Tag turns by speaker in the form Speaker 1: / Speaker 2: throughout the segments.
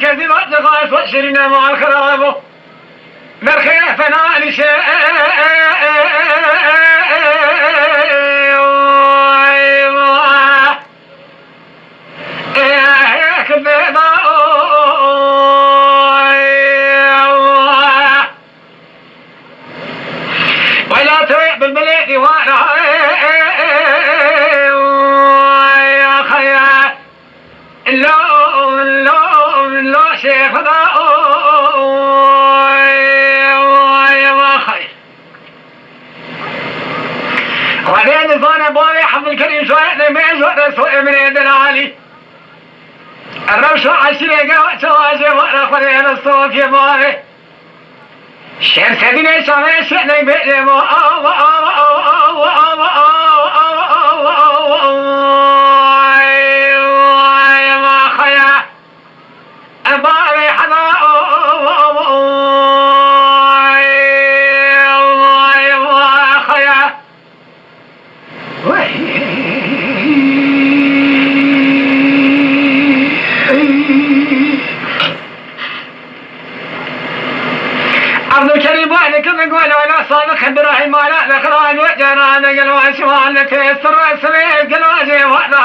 Speaker 1: كذب الدغاس وشرنا مع الخراب مرخي فنال شيء ولا تريع بالمليء وانا يا خيا لا شيخ يا خير وبعدين صار بابي حفظ الكريم شوية ما يزور سوء من يد العالي الروش عشرة قوة تواجه وانا خلينا الصوت يا بابي الشمس هدينا شامي شئنا بيدي عبد الكريم وعلي كم نقول ولا صادق براهيم ولا ذكران وجران قلوا شمال تيسر السبيل قلوا جي وحده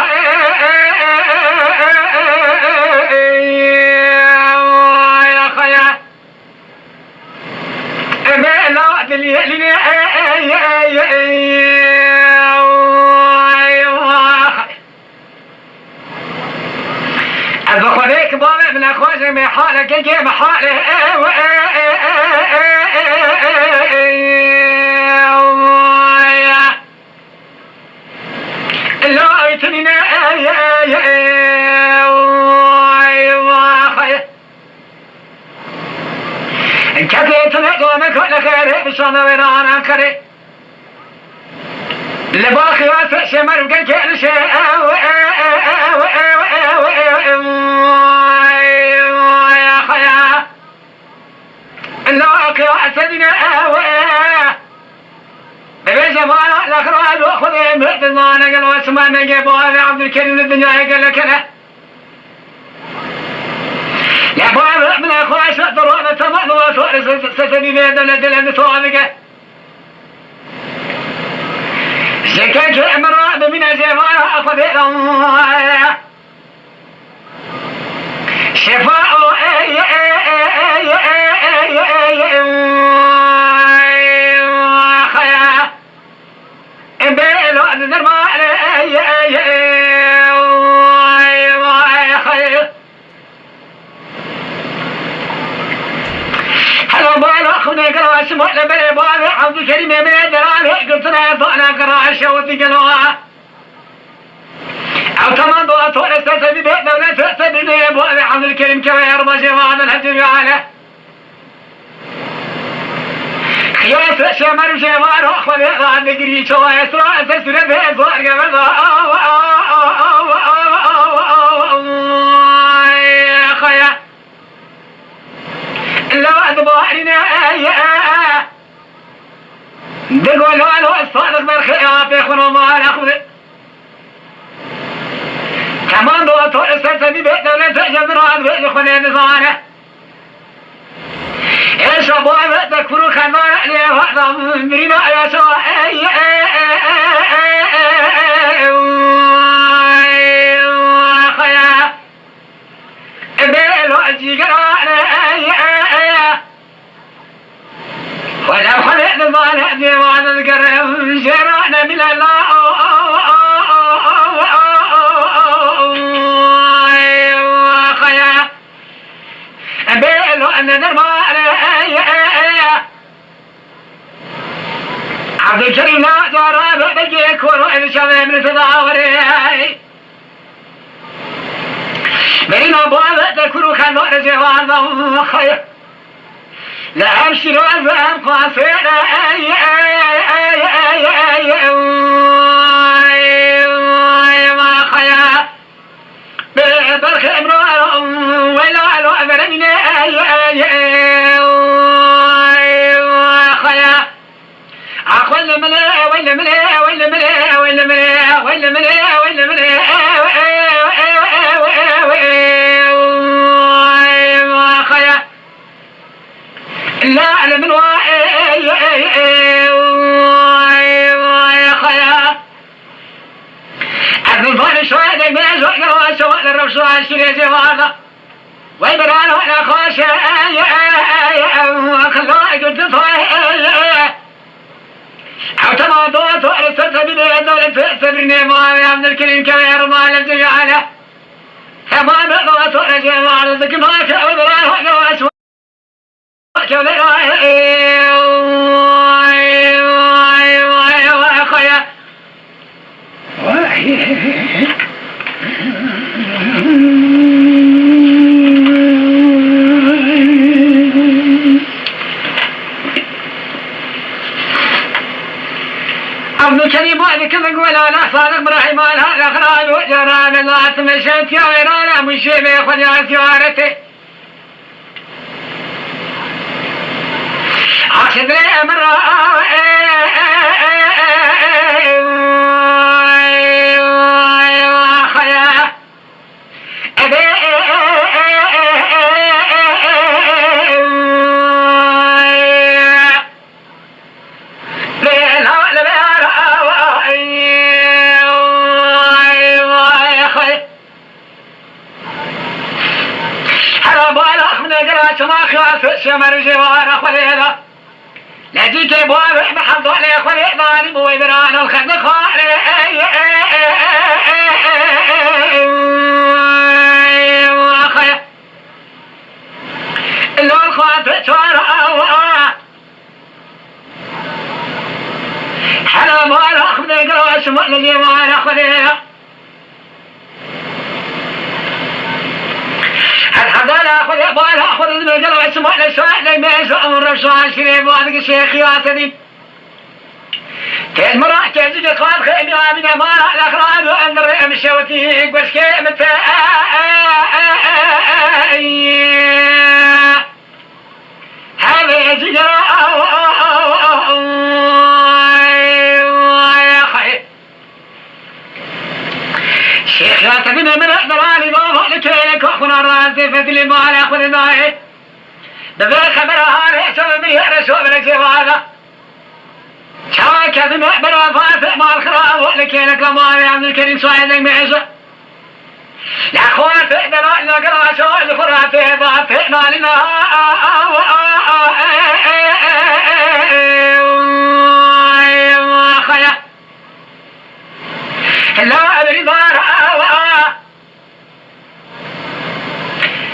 Speaker 1: يا خيا لا دليل البخاريك بابا من اخواتي من حالك كيف حاله لا يتنين كثيت لقومك لخير بشان ورانا كري لباخي واسع شمر وقل كل شيء يا خيا لا كاسدنا ببيش فانا الاخراج واخذ مهد المانا قال واسمع نجيب وهذا عبد الكريم الدنيا قال لك انا يا بابا من اخوة شطر وانا تمام واسوار سسدي بيدا لدل بصوابك سكنت امرأة من جمالها اخذ شفاء خيا بيلو النرمال هلا بالا اخونا قرا اسمه لبلي بابي عبد الكريم من درانه قلت له فانا قرا الشوتي قالوها او كمان ضوء طول استسبي بيتنا ولا تستبي بابي عبد الكريم كما يرضى جماعه الهجر عليه خياس شمر جمال اخوي عند قري شو اسرع تسرب هزار قبل يا خيا لو ادبارنا دقوا له الصادق بالخيار بيخونوا مع الاخذ كمان ضوء طول استسبي بيتنا ولا تجمر عن بيت اخواني نظانه ايش ابوي تكفروا خمان عليه واحدة مرينا يا سوا خيا بيلو الجيقران ولو خلقت ما نأتي وعد القرم جرانا من الله خيا بيلو أن نرمى عبد الكريم لا ترى بيجيك وإن شاء من تداوري بين أبواب تكون خلوا رجوان خير لا أمشي وأفهم قاصر ما خيا ببرخ امرأة ولا لو أمرني خيا أقول ملأ ويل ملأ ويل ملأ ويل ملأ ويل ملأ ويل ملأ ميز وقروا سواء الربش عشري زوانا ويبران ولا خوش خلوا قلت طايح أو تماضوت وأرسلت بدي الدولة تبرني معاوية من الكريم كبير ما لم تجعله فما بقضت ورجع معرضك ما كأبران وقروا سواء كبير عبد الكريم وعدك نقول انا صادق ابراهيم هذا خراج وجرى من ذات مشيت يا ويرانا مشي بياخذ يا سيارتي عاشد لي مرة شمر جوار خليلا لجيك بوابع بحظ علي خليلا نبوي بران الخد خالي وخيا اللو الخوات شوارا حلا مالا أخذ قروا اسمع لجوار خليلا الحضارة أخذ يبالها أخذ المجال واسمع لسواء لي ميز وأمر رسوان شريف وعدك الشيخ ياسدين كالمرأة كالزيجة خواب خيمي وامن أمارة الأخراد وأندر مشوتيك بس كيمة هذه زجرة يا خير شيخ ياسدين من أقدراني ضوء لكيلك وأخونا الرازي فتلي معنا أخذ الماء دبي خبرها رئيسوا به رسول من الجوازة شاك ذنب برا فاتح مع الخراء لكيلك لماري عبد الكريم صاحب المعزة لا خوات اقدر أن نقرأ سؤال الخرافة ضعفنا لنا خيا لا أدري ضارها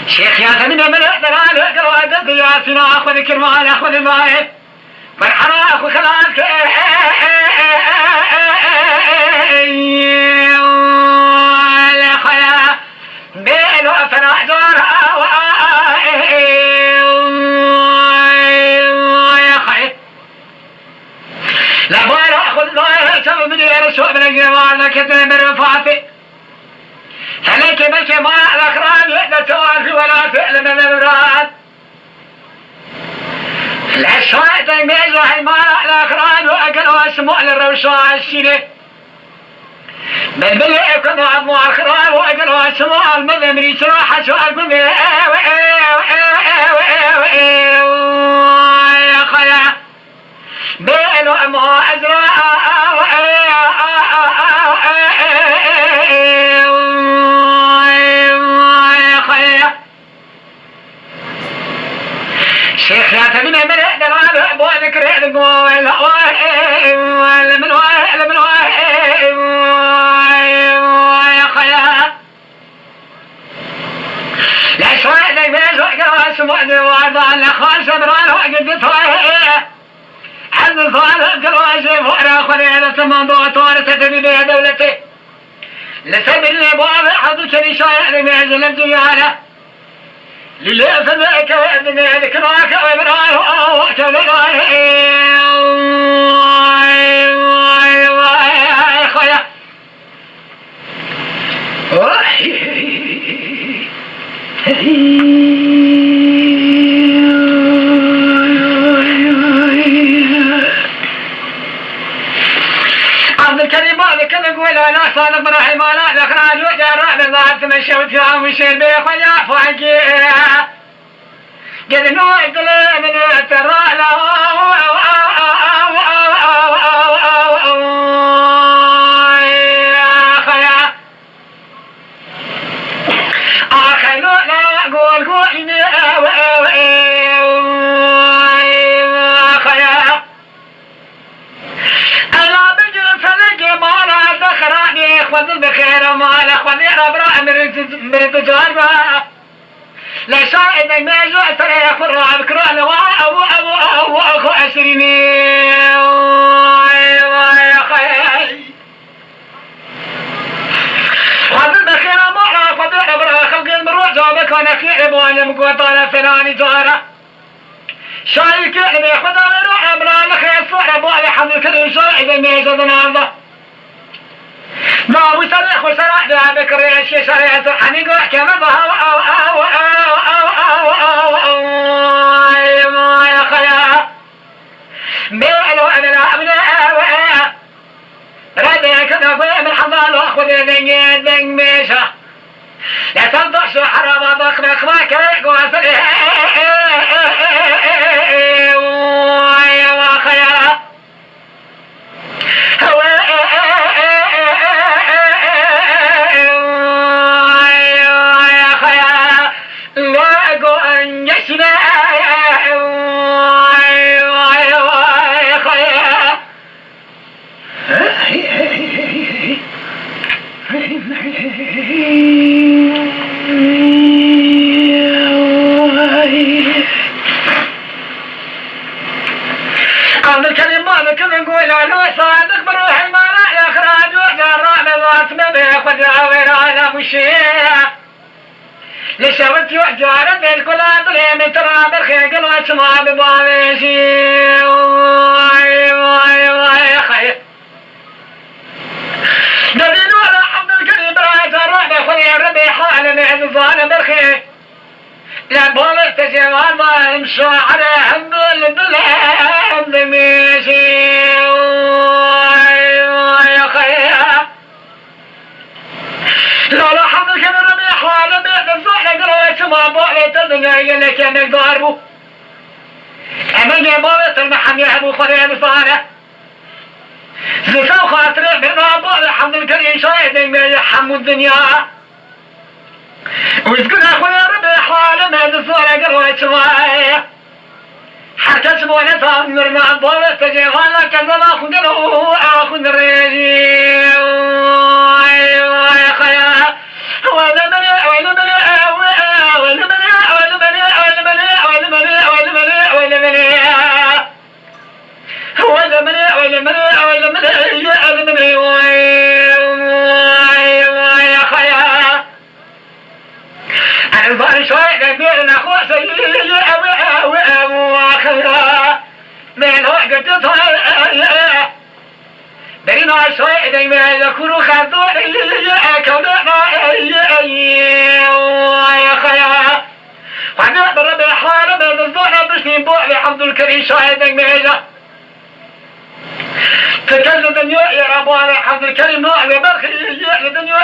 Speaker 1: شيخ ياسمين من الأقدران اقرأ ياسنا أخذ كرمان أخذ الماء فرحنا أخذ خلاص يا خيا بين وفنا زورها يا خيا لا بار أخذ ضايع سبب من يرسول من الجوال لكتنا من رفاتي فلك بك ما الأخران يأذى توافي ولا فعل من الأمراض العشاء تنقيزوا حمار الأخران وأكل واسمع للروشاء السنة بالبلع يكون عظموا أخران وأكل واسمع المذمري سراحة سؤال بمي يا خيا بيلو أمه أزراء شيخ لا تبين من دراب أبو ذكر الموال من يا خيا لا شوي ذي بيز وقرا سمع ذي وعضا لخال سبران وقد طايح حد صالح قرا شيء فقرا خلينا تمضوا طارت تبي بها دولتي لسبيل بابا حد شري شايع لميز لم تجعله لله فذاك وأذن ذكراك وإبراه وتبراه يا خيا عبد الكريم بعضك نقول أنا صادق ابراهيم لا الأخراج وجراء بالضبط مشيت يا مشير بيخويا فوقي قد نوعد لي من اعتراء له يا خيا ما على خذينا براء من تجاربه لا شاهد ما جاء ترى يفر عن كران وأخو أسريني يا خي هذا بخير ما خذينا براء خلق المروج وبك أنا خير بوان مقوطانا فناني جارة شايك اللي خذا روح براء لخير صورة بوان حمد الكريم شاهد ما جاء هذا ما وسرح وسرح ده بكري الشيء شريعة حنيقة كما ظهر يا خيا ميلو أنا لا أبناء ردي كذا من حضال وأخذ دنيا ميشة لا تنطش حرام ضخ مخماك وأسرح يا خيا لشرط يحجار بالكل عدلي من تراب الخيق الواتما بباليشي يا خير نبيل ولا حمد الكريم رايت الرعب خوي الربي حال من الظالم بالخير لا بولك تجيوان ما يمشى عليهم بالبلاد ميشي يا خير لا حمد الكريم حالا بيت الزحلة قلوة ما بوحلة الدنيا اللي كان يقاربو أمن يبوت المحم يحبو خليه بصانة زسو خاطري من أبو الحمد الكريم شاهد ما يحمو الدنيا ويذكر أخويا ربي حالا بيت الزحلة قلوة شوية حتى شبونا تأمرنا بوت تجيغانا كذب أخو الرجيم يا خيا بينا شوي دايما يكونوا خذوا يا خيا وعندنا بربي حالة بين الزوحة بسنين بوحلي حمد الكريم شاهد دايما تكلم الدنيا يا ربنا حمد الكريم نوع ببرخي الدنيا